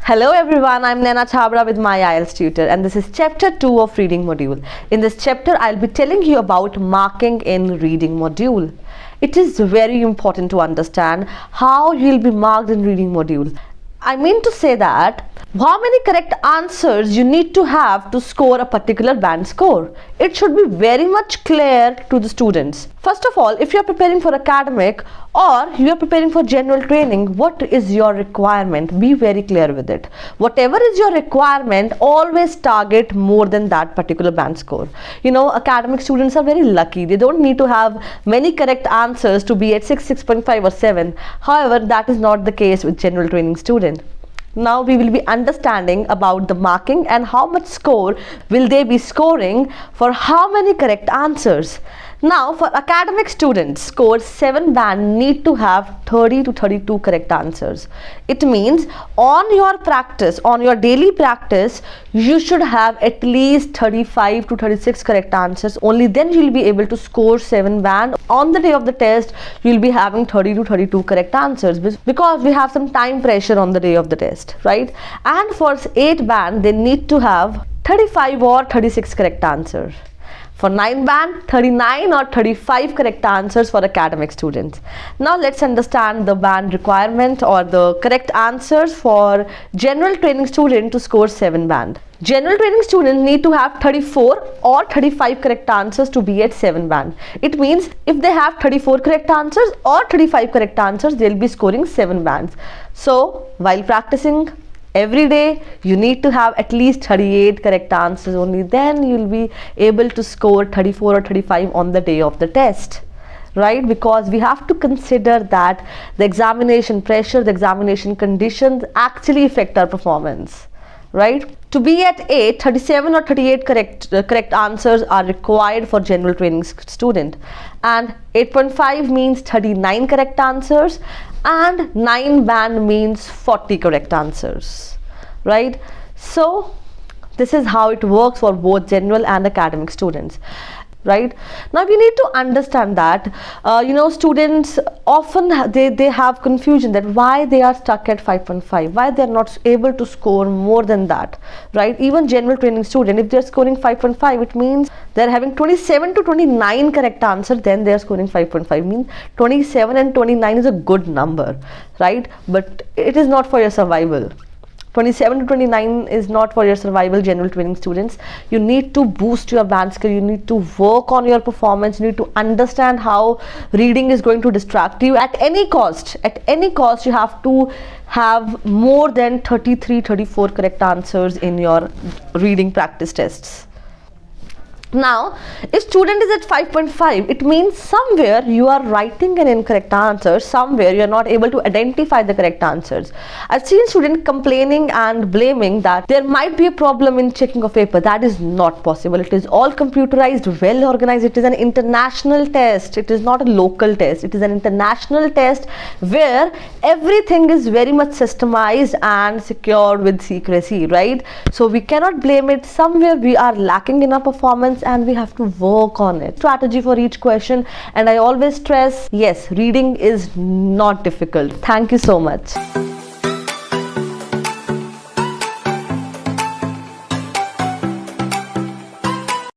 Hello everyone, I'm Naina Chabra with my Ielts tutor, and this is chapter 2 of reading module. In this chapter, I'll be telling you about marking in reading module. It is very important to understand how you'll be marked in reading module. I mean to say that how many correct answers you need to have to score a particular band score. It should be very much clear to the students. First of all, if you are preparing for academic or you are preparing for general training, what is your requirement? Be very clear with it. Whatever is your requirement, always target more than that particular band score. You know, academic students are very lucky. They don't need to have many correct answers to be at 6, 6.5 or 7. However, that is not the case with general training student. Now we will be understanding about the marking and how much score will they be scoring for how many correct answers. Now for academic students, score 7 band need to have 30 to 32 correct answers. It means on your practice, on your daily practice, you should have at least 35 to 36 correct answers. Only then you will be able to score 7 band. On the day of the test, you will be having 30 to 32 correct answers because we have some time pressure on the day of the test, right? And for 8 band, they need to have 35 or 36 correct answers. For 9 band, 39 or 35 correct answers for academic students. Now let's understand the band requirement or the correct answers for general training student to score 7 band. General training students need to have 34 or 35 correct answers to be at 7 band. It means if they have 34 correct answers or 35 correct answers, they'll be scoring 7 bands. So while practicing every day, you need to have at least 38 correct answers. Only then you'll be able to score 34 or 35 on the day of the test, right? Because we have to consider that the examination pressure, the examination conditions actually affect our performance, right? To be at 8, 37 or 38 correct answers are required for general training student, and 8.5 means 39 correct answers, and 9 band means 40 correct answers, right? So this is how it works for both general and academic students. Right now we need to understand that students often they have confusion that why they are stuck at 5.5, why they are not able to score more than that, right? Even general training student, if they are scoring 5.5, it means they are having 27 to 29 correct answer, then they are scoring 5.5. Means 27 and 29 is a good number, right? But it is not for your survival. 27 to 29 is not for your survival, general training students. You need to boost your band skill, you need to work on your performance, you need to understand how reading is going to distract you at any cost. At any cost, you have to have more than 33, 34 correct answers in your reading practice tests. Now, if student is at 5.5, it means somewhere you are writing an incorrect answer, somewhere you are not able to identify the correct answers. I've seen students complaining and blaming that there might be a problem in checking of paper. That is not possible. It is all computerized, well organized. It is an international test. It is not a local test. It is an international test where everything is very much systemized and secured with secrecy, right? So we cannot blame it. Somewhere we are lacking in our performance, and we have to work on it. Strategy for each question, and I always stress, yes, reading is not difficult. Thank you so much.